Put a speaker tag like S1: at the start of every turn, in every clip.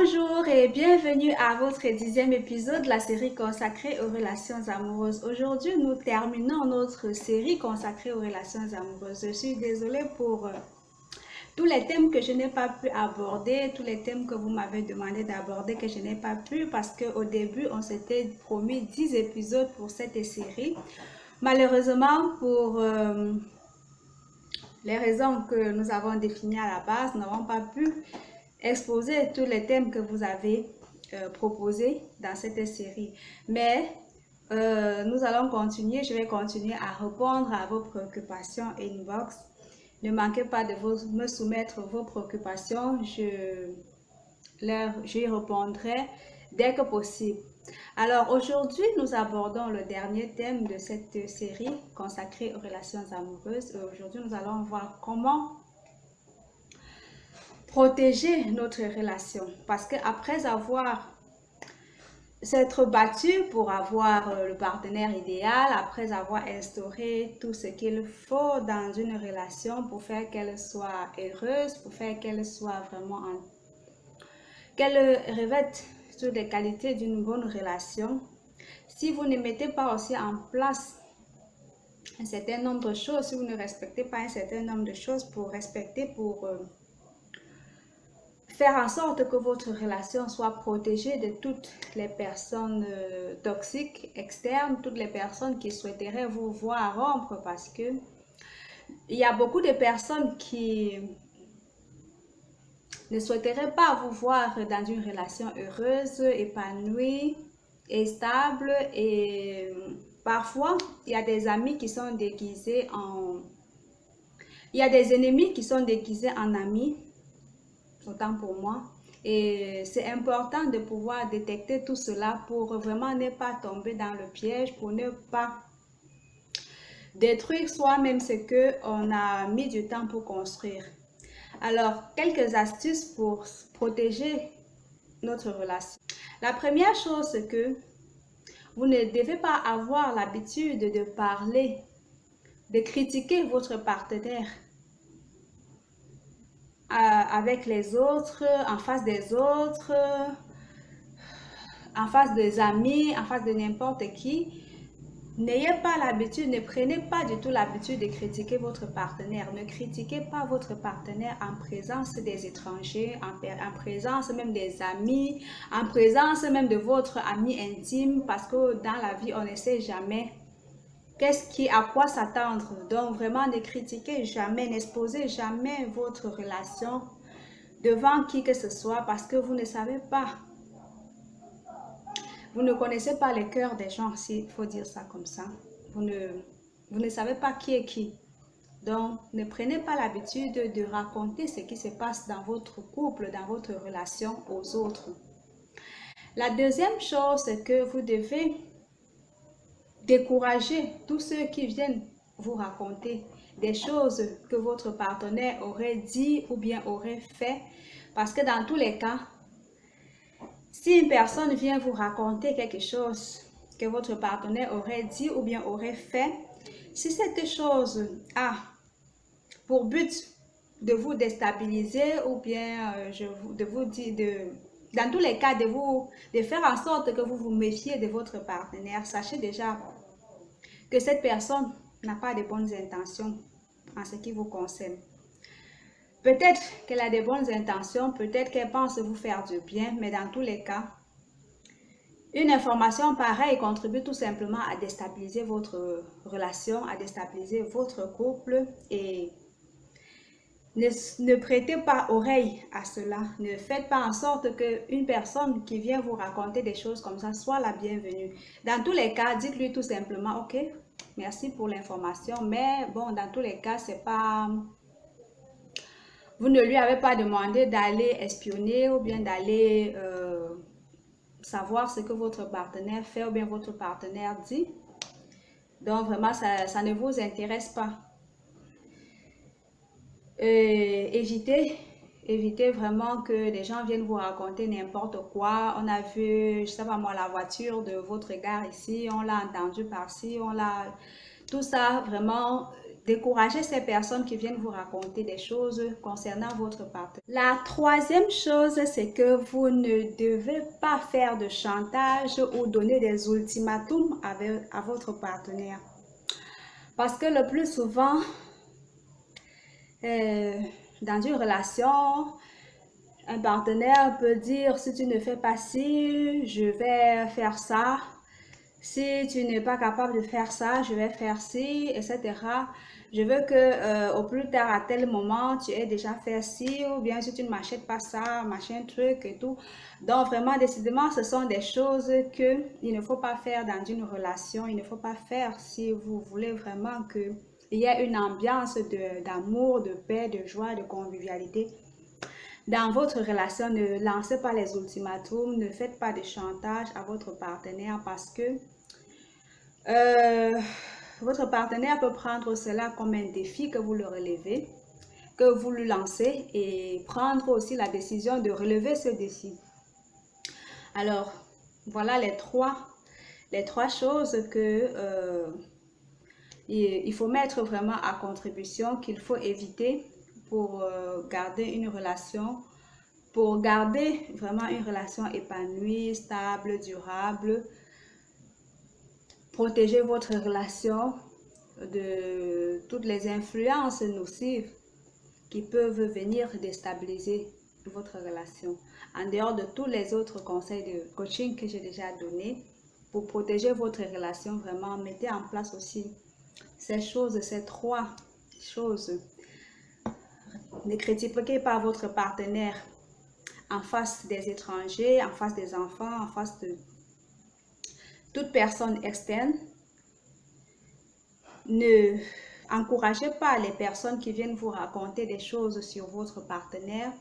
S1: Bonjour et bienvenue à votre 10e épisode de la série consacrée aux relations amoureuses. Aujourd'hui, nous terminons notre série consacrée aux relations amoureuses. Je suis désolée pour tous les thèmes que je n'ai pas pu aborder, tous les thèmes que vous m'avez demandé d'aborder que je n'ai pas pu parce qu'au début, on s'était promis 10 épisodes pour cette série. Malheureusement, pour les raisons que nous avons définies à la base, nous n'avons pas pu exposer tous les thèmes que vous avez proposés dans cette série. Mais nous allons continuer, je vais continuer à répondre à vos préoccupations inbox. Ne manquez pas de me soumettre vos préoccupations, je y répondrai dès que possible. Alors aujourd'hui, nous abordons le dernier thème de cette série consacrée aux relations amoureuses. Aujourd'hui, nous allons voir comment protéger notre relation. Parce qu'après s'être battu pour avoir le partenaire idéal, après avoir instauré tout ce qu'il faut dans une relation pour faire qu'elle soit heureuse, pour faire qu'elle soit vraiment qu'elle revête toutes les qualités d'une bonne relation, si vous ne mettez pas aussi en place un certain nombre de choses, si vous ne respectez pas un certain nombre de choses pour faire en sorte que votre relation soit protégée de toutes les personnes toxiques externes, toutes les personnes qui souhaiteraient vous voir rompre, parce que il y a beaucoup de personnes qui ne souhaiteraient pas vous voir dans une relation heureuse, épanouie et stable. Et parfois, il y a des amis qui sont déguisés en... Il y a des ennemis qui sont déguisés en amis, autant pour moi. Et c'est important de pouvoir détecter tout cela pour vraiment ne pas tomber dans le piège, pour ne pas détruire soi-même ce qu'on a mis du temps pour construire. Alors, quelques astuces pour protéger notre relation. La première chose, c'est que vous ne devez pas avoir l'habitude de parler, de critiquer votre partenaire avec les autres, en face des autres, en face des amis, en face de n'importe qui. N'ayez pas l'habitude, ne prenez pas du tout l'habitude de critiquer votre partenaire. Ne critiquez pas votre partenaire en présence des étrangers, en présence même des amis, en présence même de votre ami intime, parce que dans la vie, on ne sait jamais à quoi s'attendre. Donc vraiment, ne critiquez jamais, n'exposez jamais votre relation devant qui que ce soit, parce que vous ne savez pas. Vous ne connaissez pas le cœur des gens, s'il faut dire ça comme ça. Vous ne savez pas qui est qui. Donc, ne prenez pas l'habitude de raconter ce qui se passe dans votre couple, dans votre relation aux autres. La deuxième chose, c'est que vous devez décourager tous ceux qui viennent vous raconter des choses que votre partenaire aurait dit ou bien aurait fait. Parce que dans tous les cas, si une personne vient vous raconter quelque chose que votre partenaire aurait dit ou bien aurait fait, si cette chose a pour but de vous déstabiliser ou bien de vous dire, dans tous les cas, de faire en sorte que vous vous méfiez de votre partenaire, sachez déjà que cette personne n'a pas de bonnes intentions en ce qui vous concerne. Peut-être qu'elle a de bonnes intentions, peut-être qu'elle pense vous faire du bien, mais dans tous les cas, une information pareille contribue tout simplement à déstabiliser votre relation, à déstabiliser votre couple, et ne prêtez pas oreille à cela. Ne faites pas en sorte qu'une personne qui vient vous raconter des choses comme ça soit la bienvenue. Dans tous les cas, dites-lui tout simplement, ok, merci pour l'information, mais bon, dans tous les cas, c'est pas... Vous ne lui avez pas demandé d'aller espionner ou bien d'aller savoir ce que votre partenaire fait ou bien votre partenaire dit. Donc vraiment, ça ne vous intéresse pas. Évitez vraiment que les gens viennent vous raconter n'importe quoi. On a vu, je sais pas moi, la voiture de votre gare ici, on l'a entendu par-ci, on l'a... Tout ça, vraiment, décourager ces personnes qui viennent vous raconter des choses concernant votre partenaire. La troisième chose, c'est que vous ne devez pas faire de chantage ou donner des ultimatums à votre partenaire. Parce que le plus souvent, dans une relation, un partenaire peut dire, si tu ne fais pas ci, je vais faire ça. Si tu n'es pas capable de faire ça, je vais faire ci, etc. Je veux que au plus tard, à tel moment, tu aies déjà fait ci, ou bien si tu ne m'achètes pas ça, machin truc et tout. Donc vraiment, décidément, ce sont des choses qu'il ne faut pas faire dans une relation. Il ne faut pas faire si vous voulez vraiment qu'il y ait une ambiance d'amour, de paix, de joie, de convivialité. Dans votre relation, ne lancez pas les ultimatums, ne faites pas de chantage à votre partenaire parce que votre partenaire peut prendre cela comme un défi que vous le relevez, que vous le lancez et prendre aussi la décision de relever ce défi. Alors, voilà les trois choses que il faut mettre vraiment à contribution, qu'il faut éviter pour garder une relation, pour garder vraiment une relation épanouie, stable, durable. Protégez votre relation de toutes les influences nocives qui peuvent venir déstabiliser votre relation. En dehors de tous les autres conseils de coaching que j'ai déjà donnés, pour protéger votre relation, vraiment, mettez en place aussi ces choses, ces trois choses. Ne critiquez pas votre partenaire en face des étrangers, en face des enfants, en face de toute personne externe. Ne encouragez pas les personnes qui viennent vous raconter des choses sur votre partenaire.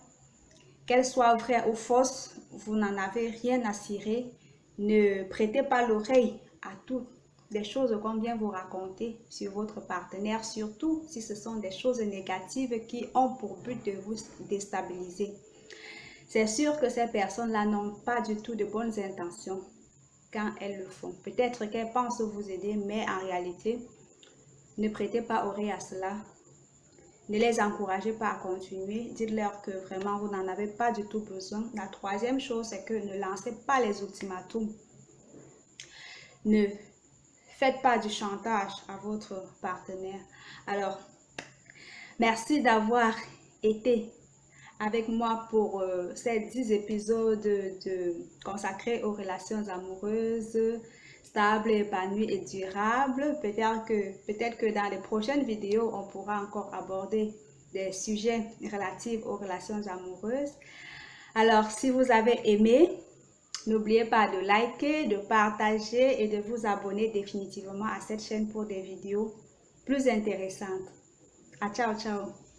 S1: Qu'elles soient vraies ou fausses, vous n'en avez rien à cirer. Ne prêtez pas l'oreille à toutes les choses qu'on vient vous raconter sur votre partenaire, surtout si ce sont des choses négatives qui ont pour but de vous déstabiliser. C'est sûr que ces personnes-là n'ont pas du tout de bonnes intentions quand elles le font. Peut-être qu'elles pensent vous aider, mais en réalité, ne prêtez pas oreille à cela. Ne les encouragez pas à continuer. Dites-leur que vraiment, vous n'en avez pas du tout besoin. La troisième chose, c'est que ne lancez pas les ultimatums. Ne faites pas du chantage à votre partenaire. Alors, merci d'avoir été avec moi pour ces 10 épisodes consacrés aux relations amoureuses stables, épanouies et durables. Peut-être que dans les prochaines vidéos, on pourra encore aborder des sujets relatifs aux relations amoureuses. Alors, si vous avez aimé, n'oubliez pas de liker, de partager et de vous abonner définitivement à cette chaîne pour des vidéos plus intéressantes. Ciao, ciao!